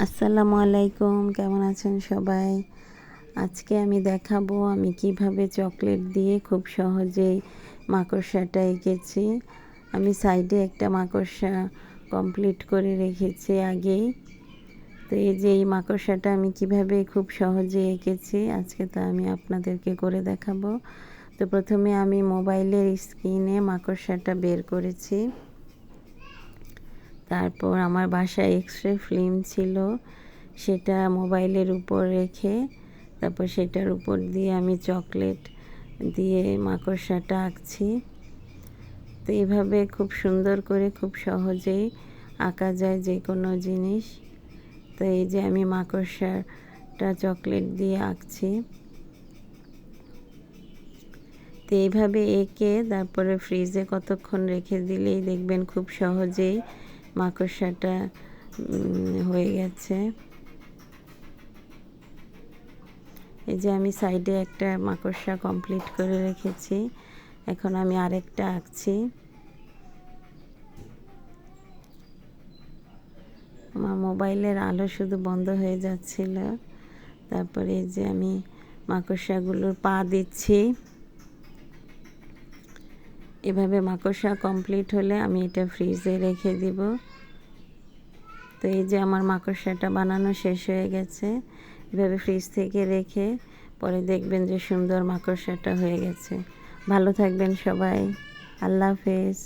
আসসালামু আলাইকুম, কেমন আছেন সবাই? আজকে আমি দেখাবো আমি কিভাবে চকলেট দিয়ে খুব সহজেই মাকড়সাটা এঁকেছি। আমি সাইডে একটা মাকড়সা কমপ্লিট করে রেখেছি আগেই। তো এই যে এই মাকড়সাটা আমি কিভাবে খুব সহজে এঁকেছি আজকে তা আমি আপনাদেরকে করে দেখাবো। তো প্রথমে আমি মোবাইলের স্ক্রিনে মাকড়সাটা বের করেছি। তারপর আমার বাসায় এক্সরে ফিল্ম ছিল, সেটা মোবাইলের উপর রেখে তারপর সেটার উপর দিয়ে আমি চকলেট দিয়ে মাকড়সাটা আঁকছি। তো এইভাবে খুব সুন্দর করে খুব সহজেই আঁকা যায় যে কোনো জিনিস। তো এই যে আমি মাকড়সাটা চকলেট দিয়ে আঁকছি। তো এইভাবে এঁকে তারপরে ফ্রিজে কতক্ষণ রেখে দিলেই দেখবেন খুব সহজেই মাকড়সাটা হয়ে গেছে। এই যে আমি সাইডে একটা মাকড়সা কমপ্লিট করে রেখেছি, এখন আমি আরেকটা আঁকছি। আমার মোবাইলের আলো শুধু বন্ধ হয়ে যাচ্ছিল। তারপরে এই যে আমি মাকড়সাগুলোর পা দিচ্ছি। এভাবে মাকড়সা কমপ্লিট হলে আমি এটা ফ্রিজে রেখে দিব। তো এই যে আমার মাকড়সাটা বানানো শেষ হয়ে গেছে। এভাবে ফ্রিজ থেকে রেখে পরে দেখবেন যে সুন্দর মাকড়সাটা হয়ে গেছে। ভালো থাকবেন সবাই। আল্লাহ হাফেজ।